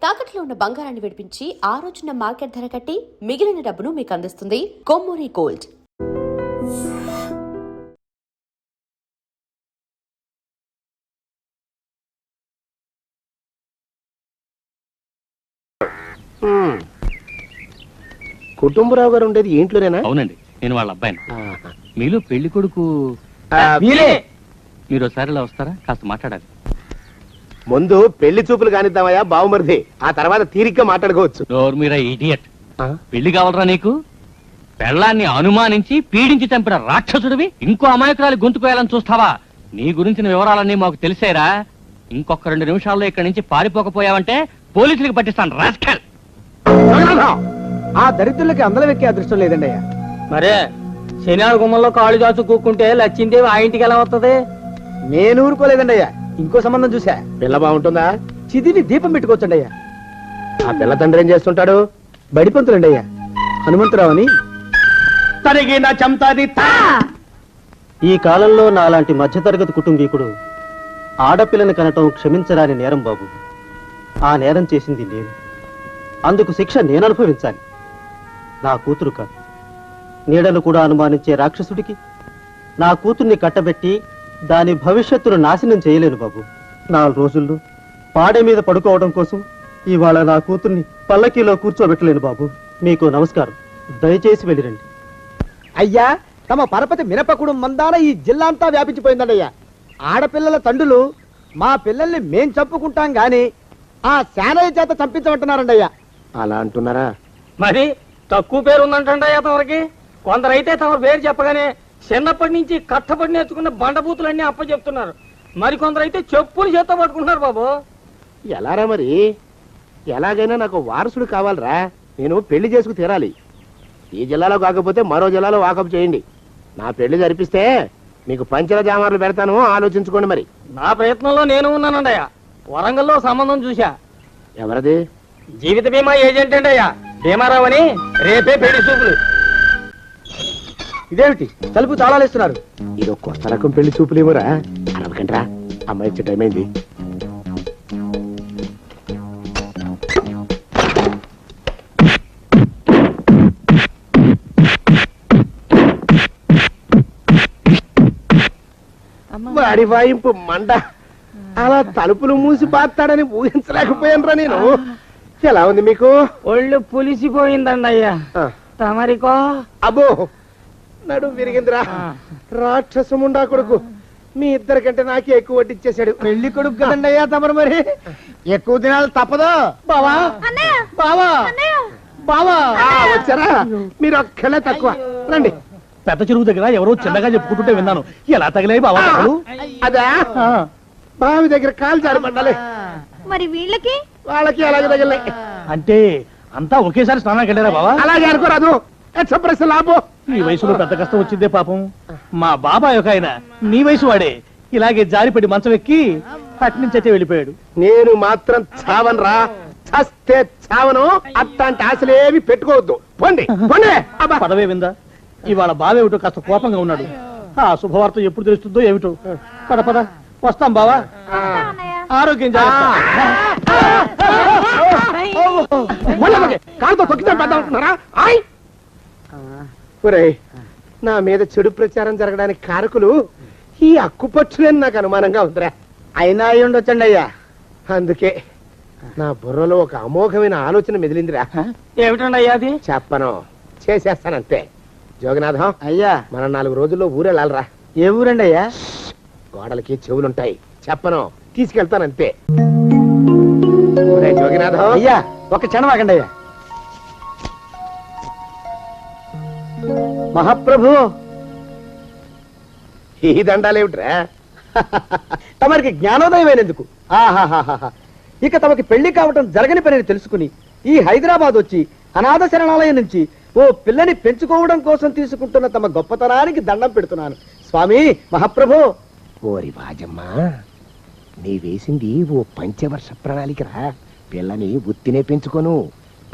తాకట్లో ఉన్న బంగారాన్ని విడిపించి ఆ రోజున మార్కెట్ ధర కట్టి మిగిలిన డబ్బును మీకు అందిస్తుంది కొమ్మూరి గోల్డ్. కుటుంబరావు గారు ఉండేది ఇంట్లోనేనా? అవునండి, నేను వాళ్ళ అబ్బాయిని. మీలో పెళ్లి కొడుకు మీరు ఒకసారి ఇలా వస్తారా? కాస్త మాట్లాడాలి. ముందు పెళ్లి చూపులు కానిద్దామయ్యా బావుమరిది, ఆ తర్వాత తీరిగ్గా మాట్లాడుకోవచ్చు. మీరా ఇడియట్. పెళ్లి కావాలరా నీకు? పెళ్ళాన్ని అనుమానించి పీడించి చంపిన రాక్షసుడివి ఇంకో అమాయకురాలు గొంతుకోయాలని చూస్తావా? నీ గురించిన వివరాలన్నీ మాకు తెలిసేరా. ఇంకొక 2 నిమిషాల్లో ఇక్కడి నుంచి పారిపోకపోయావంటే పోలీసులకు పట్టిస్తాను. రాస్కల్. ఆ దరిద్రులకి అందలం ఎక్కే అదృష్టం లేదండి అయ్యా. మరే శనివారం గుమ్మంలో కాళ్ళు చాచు కూకుంటే లచ్చిందేవి ఆ ఇంటికి ఎలా వస్తుంది? నేను ఊరుకోలేదండి అయ్యా. ఇంకో సంబంధం చూసా. పిల్ల బాగుంటుందా? చిదిని దీపం పెట్టుకోవచ్చండి అయ్యా. ఆ పిల్ల తండ్రి ఏం చేస్తుంటాడు? బడిపంతులండి అయ్యా, హనుమంతరావు అని. తరిగిన చంతాది. ఈ కాలంలో నాలాంటి మధ్యతరగతి కుటుంబీకుడు ఆడపిల్లని కనటం క్షమించరాని నేరం బాబు. ఆ నేరం చేసింది నేను, అందుకు శిక్ష నేను అనుభవించాలి. నా కూతురు కాదు, నీడను కూడా అనుమానించే రాక్షసుడికి నా కూతుర్ని కట్టబెట్టి దాని భవిష్యత్తును నాశనం చేయలేను బాబు. 4 రోజుల్లో పాడే మీద పడుకోవడం కోసం ఇవాళ నా కూతుర్ని పల్లకీలో కూర్చోబెట్టలేను బాబు. మీకు నమస్కారం, దయచేసి వెళ్ళిరండి. అయ్యా, తమ పరపతి మినపకుడు మందాన ఈ జిల్లా అంతా వ్యాపించిపోయిందండి అయ్యా. ఆడపిల్లల తండ్రులు మా పిల్లల్ని మేం చంపుకుంటాం గాని ఆ శానయ్య చేత చంపించమంటున్నారండి అయ్యా. అలా అంటున్నారా? మరి తక్కువ పేరు ఉందంటయ్యా తమరికి. కొందరైతే తమ పేరు చెప్పగానే చిన్నప్పటి నుంచి కట్టబడి నేర్చుకున్న బండబూతులన్నీ అప్పచెప్తున్నారు. మరి కొందరైతే చెప్పులు చేత్తో పట్టుకుంటున్నారు బాబు. ఎలారా మరి? ఎలాగైనా నాకు వారసుడు కావాలరా. నేను పెళ్లి చేసుకు తీరాలి. ఈ జిల్లాలో కాకపోతే మరో జిల్లాలో వాకప్ చేయండి. నా పెళ్లి జరిపిస్తే మీకు పంచల జామార్లు పెడతాను, ఆలోచించుకోండి. మరి నా ప్రయత్నంలో నేను ఉన్నానండయ్యా. వరంగల్లో సంబంధం చూశా. ఎవరది? జీవిత బీమా ఏజెంట్ అండి అయ్యా, భీమారావు అని. రేపే పెళ్లి చూపులు. ఇదేమిటి తలుపు తాళాలేస్తున్నారు? ఇది కొత్త రకం పెళ్లి చూపులేమోరా. అరవకంట్రా, అమ్మాయి వచ్చే టైం అయింది. వాడి వాయింపు మండ. అలా తలుపులు మూసి పాతాడని ఊహించలేకపోయాను రా నేను. ఎలా ఉంది మీకు? ఒళ్ళు పులిసిపోయిందండి అయ్యా. తమరికో? అబ్బో, నడు విరిగిందిరా. రాక్షసముండా కొడుకు మీ ఇద్దరికంటే నాకే ఎక్కువ వడ్డిచ్చేశాడు. పెళ్లి కొడుకు కదండి అయ్యా తమరు, మరి ఎక్కువ దినాలు తప్పదు. బావా బావా బావా, వచ్చారా? మీరు ఒక్కలే తక్కువ. రండి. పెద్ద చెరువు దగ్గర ఎవరో చిన్నగా చెప్పుకుంటుంటే విన్నాను. ఎలా తగిలాయి బాబా? అదా బావి దగ్గర కాలు జారబడ్డాలి. మరి వీళ్ళకి వాళ్ళకి అలాగే తగిలే. అంటే అంతా ఒకేసారి స్నానానికి వెళ్ళారా బావా? అలాగే అనుకోరాదు. లాభం. ఈ వయసులో పెద్ద కష్టం వచ్చిందే పాపం. మా బాబాయ్ ఒక ఆయన నీ వయసు వాడే ఇలాగే జారిపడి మంచం ఎక్కి అట్నుంచైతే వెళ్ళిపోయాడు. నేను మాత్రం చావను రా. చస్తే చావను. అట్లాంటి ఆశలేవి పెట్టుకోవద్దు. పోండి పోండి. పదవే విందా, ఇవాళ బావేమిటో కాస్త కోపంగా ఉన్నాడు. ఆ శుభవార్త ఎప్పుడు తెలుస్తుందో ఏమిటో. పద పద, వస్తాం బావా. ఆరోగ్యం కాలుతో తొక్కితే పెద్ద ఉంటున్నారా? నా మీద చెడు ప్రచారం జరగడానికి కారకులు ఈ అక్కుపచ్చులని నాకు అనుమానంగా ఉందిరా. అయినా అయి ఉండొచ్చండి అయ్యా. అందుకే నా బుర్రలో ఒక అమోఘమైన ఆలోచన మెదిలిందిరా. ఏమిటండి అయ్యా అది? చెప్పను, చేసేస్తానంతే. జోగనాథం అయ్యా, మనం 4 రోజుల్లో ఊరెళ్ళాలరా. ఏ ఊరండి అయ్యా? గోడలకి చెవులుంటాయి, చెప్పను, తీసుకెళ్తానంతే. జోగినాథం అయ్యా, ఒక క్షణం ఆగండి అయ్యా. మహాప్రభు, ఈ దండాలేమిట్రా? తమరికి జ్ఞానోదయం అయినందుకు. ఆహాహాహా, ఇక తమకి పెళ్లి కావటం జరగని పని తెలుసుకుని ఈ హైదరాబాద్ వచ్చి అనాథ శరణాలయం నుంచి ఓ పిల్లని పెంచుకోవడం కోసం తీసుకుంటున్న తమ గొప్పతనానికి దండం పెడుతున్నాను స్వామి. మహాప్రభు. ఓరి వాజమ్మా, నీ వేసింది ఓ పంచవర్ష ప్రణాళికరా. పిల్లని ఉత్తినే పెంచుకోను.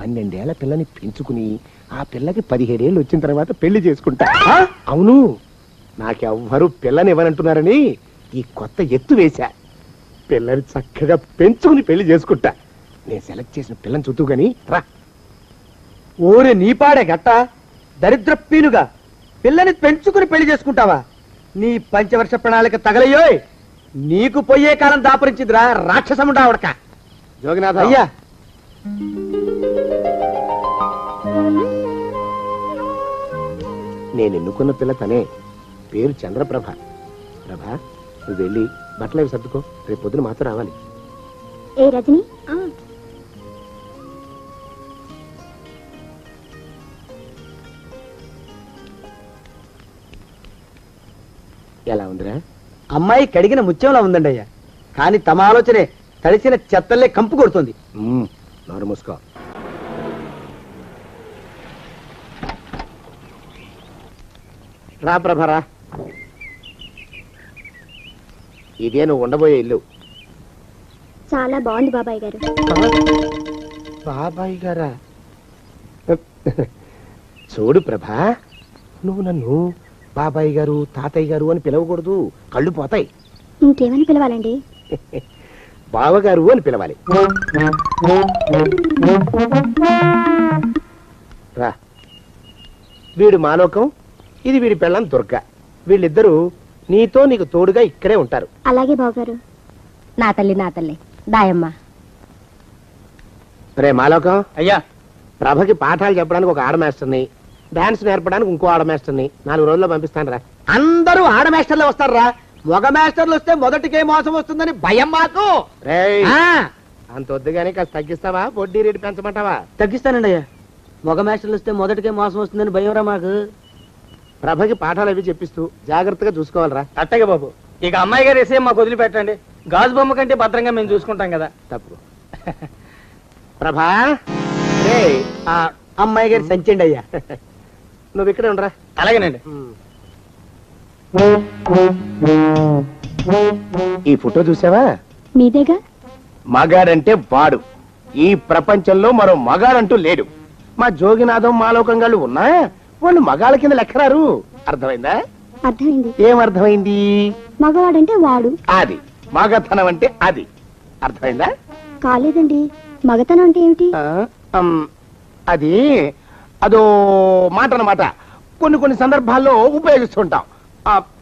12 ఏళ్ల పిల్లని పెంచుకుని ఆ పిల్లకి 17 ఏళ్ళు వచ్చిన తర్వాత పెళ్లి చేసుకుంటా. అవును, నాకెవ్వరూ పిల్లని ఇవ్వనంటున్నారని ఈ కొత్త ఎత్తు వేశా. పిల్లని చక్కగా పెంచుకుని పెళ్లి చేసుకుంటా. నేను సెలెక్ట్ చేసిన పిల్లని చుట్టూ గాని రా. ఊరి నీపాడే గట్ట దరిద్ర పీనుగా పిల్లని పెంచుకుని పెళ్లి చేసుకుంటావా? నీ పంచవర్ష ప్రణాళిక తగలయ్యోయ్. నీకు పోయే కాలం దాపరించిందిరా రాక్షసముండా ఉడక. జోగినాథ అయ్యా నేను ఎన్నుకున్న పిల్ల తనే. పేరు చంద్రప్రభ. ప్రభ, నువ్వు వెళ్ళి బట్టలు అవి సర్దుకో. రేపు పొద్దున మాత్రం రావాలి. ఏ రజని ఎలా ఉందిరా? అమ్మాయి కడిగిన ముత్యంలా ఉందండి అయ్యా. కానీ తమ ఆలోచనే తడిసిన చెత్తల్లే కంపు కొడుతుంది. నోరు మూసుకో. రా ప్రభరా, ఇదే నువ్వు ఉండబోయే ఇల్లు. చాలా బాగుంది బాబాయ్ గారు. బాబాయ్ గారా? చూడు ప్రభా, నువ్వు నన్ను బాబాయ్ గారు తాతయ్య గారు అని పిలవకూడదు, కళ్ళు పోతాయి. ఇంకేమని పిలవాలండి? బావగారు అని పిలవాలి. రా, వీడు మాలోకం, ఇది వీడి పెళ్ళం దుర్గ. వీళ్ళిద్దరూ నీతో నీకు తోడుగా ఇక్కడే ఉంటారు. అలాగే బావగారు. నా తల్లి దాయమ్మ. రే మాలోకం, అయ్యా ప్రభకి పాఠాలు చెప్పడానికి ఒక ఆడ మాస్టర్ని, డాన్స్ నేర్పడానికి ఇంకో ఆడ మాస్టర్ని 4 రోజుల్లో పంపిస్తాను రా. అందరూ ఆడ మాస్టర్లు వస్తారా? మగ మాస్టర్లు వస్తే మొదటికే మోసం వస్తుందని భయం మాకు. రేయ్, ఆ, అంత వద్దుగానే కాస్త తగ్గిస్తావా? వడ్డీ రేటు పెంచమంటావా? తగ్గిస్తానండి అయ్యా. మగ మాస్టర్లు వస్తే మొదటికే మోసం వస్తుందని భయం రా మాకు. ప్రభకి పాఠాలు అవి చెప్పిస్తూ జాగ్రత్తగా చూసుకోవాలరా. అట్టగే బాబు. ఇక అమ్మాయి గారు వేసే మాకు వదిలిపెట్టండి. గాజు బొమ్మ కంటే భద్రంగా మేము చూసుకుంటాం కదా. తప్పు. ప్రభా, రేయ్, ఆ అమ్మాయి గారి సంచండి అయ్యా. నువ్వు ఇక్కడే ఉండరా. అలాగేనండి. ఈ ఫోటో చూసావా? మీదేగా. మగాడంటే వాడు. ఈ ప్రపంచంలో మరో మగాడంటూ లేడు. మా జోగినాథం మాలోకంగాళ్ళు ఉన్నా వాళ్ళు మగాళ్ళ కింద లెక్కరారు. అర్థమైందా? అర్థమైంది. ఏం అర్థమైంది? మగవాడంటే వాడు. అది మగతనం అంటే అది. అర్థమైందా? కాలేదండి. మగతనం అంటే ఏమిటి? అది అదో మాట అన్నమాట. కొన్ని సందర్భాల్లో ఉపయోగిస్తుంటాం.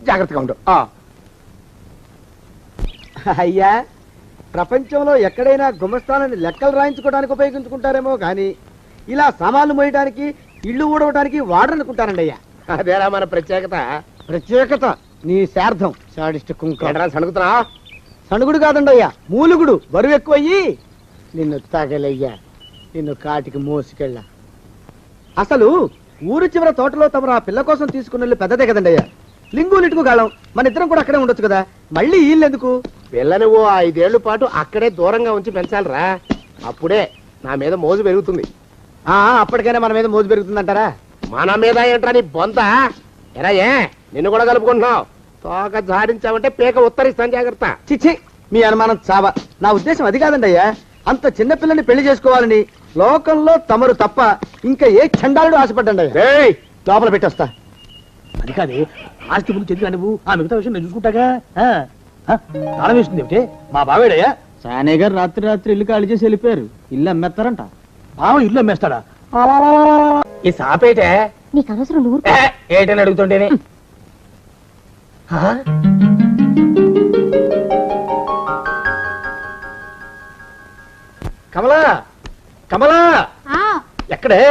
జాగ్రత్తగా ఉండు. అయ్యా, ప్రపంచంలో ఎక్కడైనా గుమస్థానాన్ని లెక్కలు రాయించుకోవడానికి ఉపయోగించుకుంటారేమో కానీ ఇలా సామాన్లు మోయడానికి, ఇల్లు ఊడవడానికి వాడరనుకుంటారండి అయ్యా. అదేరా మన ప్రత్యేకత. ప్రత్యేకత నీ శార్థం సాడిస్ట్ కుంక. ఏంట్రా సణుకుతున్నా? సణుగుడు కాదండి అయ్యా, మూలుగుడు. బరువు ఎక్కువయ్యి నిన్ను తగలయ్యా, నిన్ను కాటికి మోసుకెళ్ళా. అసలు ఊరు చివర తోటలో తమరు ఆ పిల్ల కోసం తీసుకున్న పెద్దదే కదండి అయ్యా. లింగు నిట్టుకు గాళం. మన ఇద్దరం కూడా అక్కడే ఉండొచ్చు కదా. మళ్ళీ వీళ్ళు ఎందుకు? పిల్లని ఓ 5 ఏళ్ల పాటు అక్కడే దూరంగా ఉంచి పెంచాలిరా. అప్పుడే నా మీద మోజు పెరుగుతుంది. అప్పటికైనా మన మీద మోజు పెరుగుతుందంటారా? మన మీద ఏంట్రా నీ బొంత? ఎరా, ఏ నిన్ను కూడా కలుపుకుంటున్నావు? తోక జాడించావంటే పీక ఉత్తరిస్తాను, జాగ్రత్త. చిచ్చి, మీ అనుమానం చావా. నా ఉద్దేశం అది కాదండి అయ్యా. అంత చిన్న పిల్లని పెళ్లి చేసుకోవాలని లోకంలో తమరు తప్ప ఇంకా ఏ చండాలుడు ఆశపడ్డండి అయ్యా. ఏయ్, లోపల పెట్టొస్తా. అది కాదే, ఆస్తి ముందు చెందుగా నువ్వు ఆ మిగతా విషయం నేను చూసుకుంటాగా. తాళం వేస్తుంది ఏమిటి? మా బావేడయ్యా. సానే గారు రాత్రి ఇల్లు ఖాళీ చేసి వెళ్ళిపోయారు. ఇల్లు అమ్మేస్తారంట. బావ ఇల్లు అమ్మేస్తాడా? ఈ సాపేటే నీకు అనవసరం. నువ్వు ఏటని అడుగుతుంటేనే. కమలా, కమలా, ఎక్కడే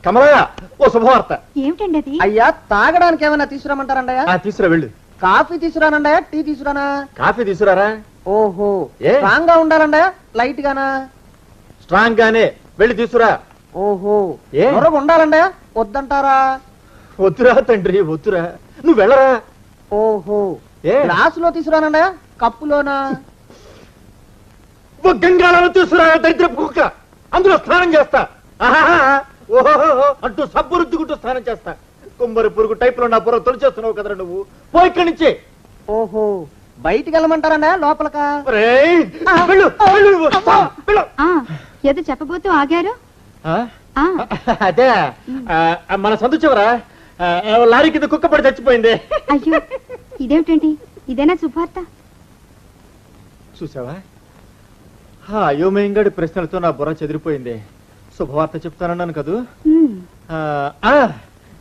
కమలా? ఓ శుభవార్త. ఏమిటండి అది? అయ్యా, తాగడానికి ఏమైనా తీసుకురామంటారండయ్యా? తీసుకురా వెళ్ళు. కాఫీ తీసుకురానండయా, టీ తీసుకురానా? కాఫీ తీసుకురారా. ఓహో, ఏ? స్ట్రాంగ్ గా ఉండాలండయా, లైట్ గానా? స్ట్రాంగ్ గానే వెళ్ళి తీసుకురా. ఓహో, ఏ? మరొక ఉండాలండయా, వద్దంటారా? వద్దురా తండ్రి, వద్దురా. నువ్వు వెళ్ళరా. ఓహో, ఏ? గ్లాసులో తీసుకురానండయా, కప్పులోనా? ఓ గంగాళాలు తీసుకురా దరిద్రపు కుక్క. అందులో స్నానం చేస్తా. ఓహో అంటూ సబ్బు రుద్దుకుంటూ స్నానం చేస్తా. కుమ్మరి పురుగు టైప్ లో నా పుర తొలిచేస్తున్నావు కదరా నువ్వు. పో ఇక్కడి నుంచి. ఓహో, బయటికి వెళ్ళమంటారండయా, లోపలకా? ఒరేయ్, వెళ్ళు, వెళ్ళు, వెళ్ళు. ఏదో చెప్పబోతూ ఆగారు. అదే మన సందు చివరా లారీ కింద కుక్క పడి చచ్చిపోయింది. అయ్యో, ఇదేమిటండి? ఇదేనా శుభార్త? చూసావా, అయోమయంగాడి ప్రశ్నలతో నా బుర్ర చెదిరిపోయింది. శుభవార్త చెప్తానన్నాను కదూ.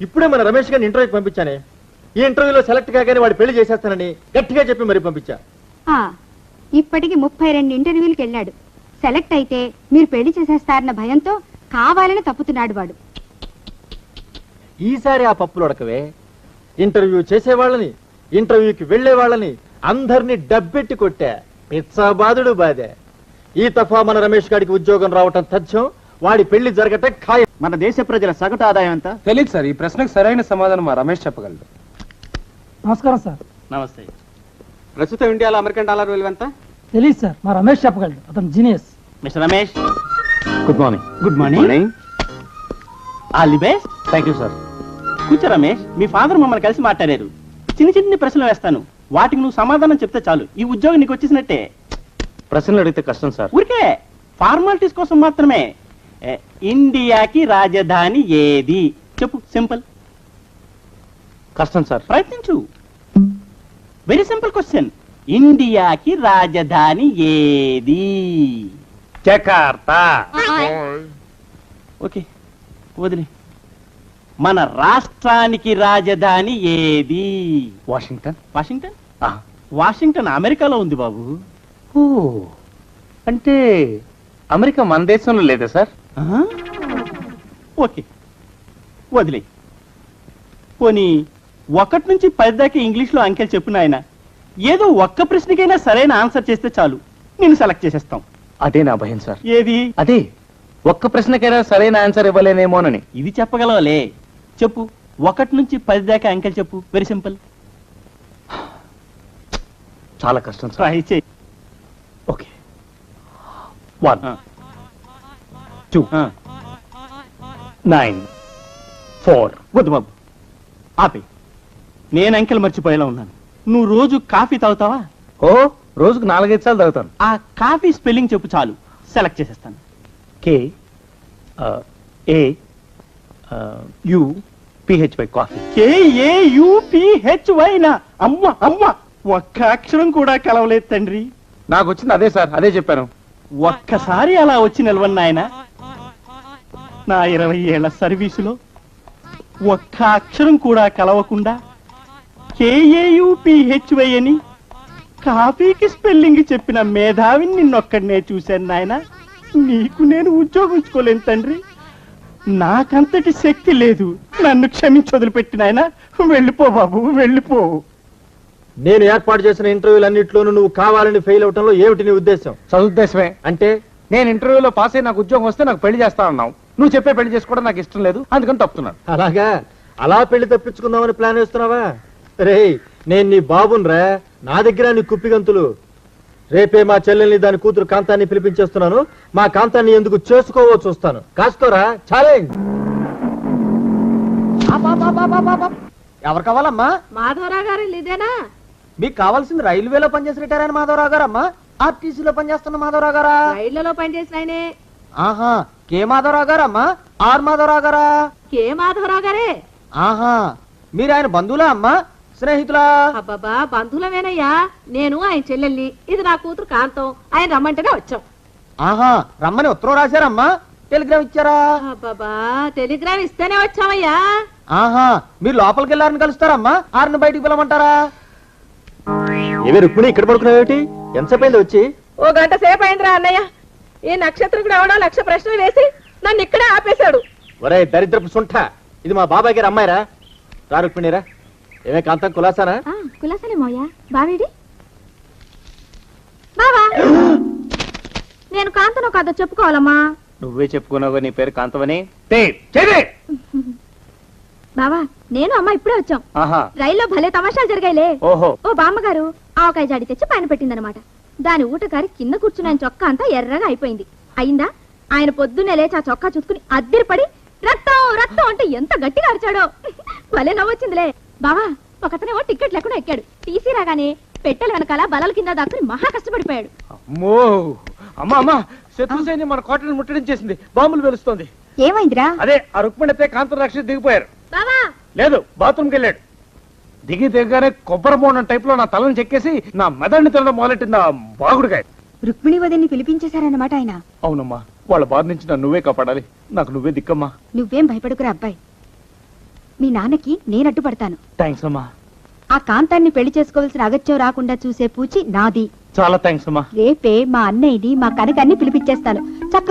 ఇప్పుడే మన రమేష్ గారిని ఇంటర్వ్యూకి పంపించానే. ఈ ఇంటర్వ్యూలో సెలెక్ట్ కాగానే వాడు పెళ్లి చేసేస్తానని గట్టిగా చెప్పి మరీ పంపించా. ఇప్పటికి 32 ఇంటర్వ్యూలకు వెళ్ళాడు. సెలెక్ట్ అయితే మీరు పెళ్లి చేసేస్తారన్న భయంతో కావాలని తప్పుతున్నాడు వాడు. ఈసారి ఆ పప్పులు ఉడకవే. ఇంటర్వ్యూ చేసేవాళ్ళని, ఇంటర్వ్యూకి వెళ్లే వాళ్ళని అందరినీ డబ్బెట్టి కొట్టా. పిచ్చాబాదుడు బాధే. ఈ తఫా మన రమేష్ గారికి ఉద్యోగం రావటం తథ్యం. వాడి పెళ్లి జరగటం ఖాయం. మన దేశ ప్రజల సగటు ఆదాయం ఎంత? తెలియదు సార్. ఈ ప్రశ్నకు సరైన సమాధానం మా రమేష్ చెప్పగలడు. నమస్కారం సార్. నమస్తే. ప్రస్తుతం ఇండియాలో అమెరికన్ డాలర్ విలువ ఎంత? తెలియదు సార్, మా రమేష్ చెప్పగలడు. అతను genius. Mister Ramesh, good morning. Good morning. All the best. Thank you sir. కూర్చో రమేష్. మీ ఫాదర్ మమ్మల్ని కలిసి మాట్లాడారు. చిన్న చిన్న ప్రశ్నలు వేస్తాను, వాటికి నువ్వు సమాధానం చెప్తే చాలు. ఈ ఉద్యోగం నీకు వచ్చేసినట్టే. ప్రశ్నలు అడిగితే కష్టం సార్. ఊరికే ఫార్మాలిటీస్ కోసం మాత్రమే. ఇండియాకి రాజధాని ఏది చెప్పు. సింపుల్. కష్టం సార్. ప్రయత్నించు. Very simple question. ఇండియాకి రాజధాని ఏది? జకార్తా. ఓకే, వదిలే. మన రాష్ట్రానికి రాజధాని ఏది? వాషింగ్టన్. వాషింగ్టన్? వాషింగ్టన్ అమెరికాలో ఉంది బాబు. ఓ, అంటే అమెరికా మన దేశంలో లేదా సార్? ఓకే, వదిలే. పోనీ 1 నుంచి 10 దాకా ఇంగ్లీష్లో అంకెలు చెప్పు నాయన. ఏదో ఒక్క ప్రశ్నకైనా సరైన ఆన్సర్ చేస్తే చాలు, నేను సెలెక్ట్ చేసేస్తాం. అదే నా భయం సార్. ఏది? అదే, ఒక్క ప్రశ్నకైనా సరైన ఆన్సర్ ఇవ్వలేనేమోనని. ఇది చెప్పగలవాలే. చెప్పు. 1 నుంచి 10 దాకా అంకెలు చెప్పు. Very simple. చాలా కష్టం సార్. ట్రై చేయి. ఓకే. 1 2 9 4. వద్దు బాబు, ఆపే. నేను అంకెలు మర్చిపోయేలా ఉన్నాను. నువ్వు రోజు కాఫీ తాగుతావా? ఓ, రోజుకు 4-5 సార్లు తాగుతాను. ఆ కాఫీ స్పెల్లింగ్ చెప్పు చాలు, సెలెక్ట్ చేసేస్తాను. KAUPHY coffee. KAUPHY నా? అమ్మ అమ్మ, ఒక్క అక్షరం కూడా కలవలేదు తండ్రి. నాకు వచ్చింది అదే సార్, అదే చెప్పాను. ఒక్కసారి అలా వచ్చి నిలవన్న ఆయన. నా 20 ఏళ్ల సర్వీసులో ఒక్క అక్షరం కూడా కలవకుండా KAUPHY అని కాఫీకి స్పెల్లింగ్ చెప్పిన మేధావిని నిన్నొక్కడనే చూశాను నాయన. నీకు నేను ఉద్యోగించుకోలేను తండ్రి. నాకంతటి శక్తి లేదు. నన్ను క్షమించి వదిలిపెట్టిన ఆయన. వెళ్ళిపో బాబు, వెళ్ళిపో. నేను ఏర్పాటు చేసిన ఇంటర్వ్యూలన్నింటిలోనూ నువ్వు కావాలని ఫెయిల్ అవటంలో ఏమిటి నీ ఉద్దేశం? చదువుద్దేశమే. అంటే నేను ఇంటర్వ్యూలో పాస్ అయ్యి నాకు ఉద్యోగం వస్తే నాకు పెళ్లి చేస్తానన్నావు. నువ్వు చెప్పే పెళ్లి చేసుకోవడం నాకు ఇష్టం లేదు, అందుకని తప్పుతున్నాను. అలాగా? అలా పెళ్లి తప్పించుకుందామని ప్లాన్ వేస్తున్నావా? రే, నేను నీ బాబున్రా. నా దగ్గర నీ కుప్పిగంతులు. రేపే మా చెల్లెల్ని, దాని కూతురు కాంతాన్ని పిలిపించేస్తున్నాను. మా కాంతాన్ని ఎందుకు చేసుకోవో చూస్తాను. కాసుకోరా. ఛాలెంజ్. ఎవరు కావాలమ్మా? మాధవరావు గారు ఇదేనా? మీకు కావాల్సింది రైల్వేలో పనిచేసి రిటైర్ అయిన మాధవరావు గారమ్మా, ఆర్టీసీలో పనిచేస్తున్న మాధవరావు గారా? రైళ్లలో పనిచేసిన ఆయనే. ఆహా, కే మాధవరావు గారమ్మా, ఆర్ మాధవరావు గారా? కే మాధవరావు గారే. ఆహా, మీరు ఆయన బంధువులా అమ్మా, స్నేహితులా? అబ్బాబా, బంధువులమేనయ్యా. నేను ఆయన చెల్లెల్ని, ఇది నా కూతురు కాంతం. ఆయన రమ్మంటేనే వచ్చాం. ఆహా, రమ్మని ఉత్తరం రాశారమ్మా, టెలిగ్రామ్ ఇచ్చారా? అబ్బాబా, టెలిగ్రామ్ ఇస్తేనే వచ్చామయ్యా. ఆహా, మీరు లోపలికి వెళ్ళారని కలుస్తారమ్మా, ఆరిని బయటికి పిలవమంటారా? ఏమి రుక్మిణి ఇక్కడ పడుకున్నావేటి? ఎంతసేపు అయింది వచ్చి? 1 గంట సేపు అయిందిరా అన్నయ్య. ఈ నక్షత్రం ఎవడో 1,00,000 ప్రశ్నలు వేసి నన్ను ఇక్కడే ఆపేశాడు. ఒరే దరిద్రపు సుంఠ, ఇది మా బాబాయ్ గారు అమ్మాయిరా. రా రుక్మిణిరా. ఏమే కాంతం, కులాసానా? కులాసలే మోయా. బావేడి బావా? నేను కాంతనో కాదో చెప్పుకోవాలమ్మా. నువ్వే చెప్పుకున్నావు నీ పేరు కాంతవని. బావా, నేను అమ్మ ఇప్పుడే వచ్చాం. ఆహా, రైల్లో భలే తమాషాలు జరిగాయిలే. ఓహో. ఓ బామ్మగారు ఆవకాయ జాడి తెచ్చి పైన పెట్టిందనమాట. దాని ఊటకారి కింద కూర్చుని ఆయన చొక్కా అంతా ఎర్రగా అయిపోయింది. అయిందా? ఆయన పొద్దున్నే లేచి ఆ చొక్కా చూసుకుని అద్దిరిపడి రక్తం రక్తం అంటే ఎంత గట్టిగా అరిచాడో. భలే నవ్వొచ్చిందిలే. బావా, ఒకతనేమో టికెట్ లేకుండా ఎక్కాడు. టీసీ రాగానే పెట్టెల వెనకాల బలల కింద దాక్కుని మహా కష్టపడిపోయాడు. అమ్మో, అమ్మా అమ్మా, శత్రు సైన్యం మన కోటను ముట్టడించేసింది. బాంబులు వెలుస్తోంది. ఏమైందిరా? అదే ఆ రుక్మిణితే కాంతం రక్ష దిగిపోయారు. బావా, లేదు, బాత్రూమ్కి వెళ్ళాడు. దిగగానే కొబ్బరి బోండం టైప్ లో నా తలను చెక్కేసి నా మెదడుని తినడం మొదలెట్టింది ఆ బాగుడుకాయ. రుక్మిణి వదిని పిలిపించేశారన్నమాట ఆయన. అవునమ్మా, వాళ్ళ బాధ నుంచి నన్ను నువ్వే కాపాడాలి. నాకు నువ్వే దిక్కమ్మా. నువ్వేం భయపడుకురా అబ్బాయి. మీ నాన్నకి నేను అడ్డుపడతాను. థ్యాంక్స్ అమ్మా. ఆ కాంతాన్ని పెళ్లి చేసుకోవాల్సిన అగత్యం రాకుండా చూసే పూచి నాది. చాలా థ్యాంక్స్ అమ్మా. రేపే మా అన్నయ్యని మా కనకాన్ని పిలిపించేస్తాను. చక్కగా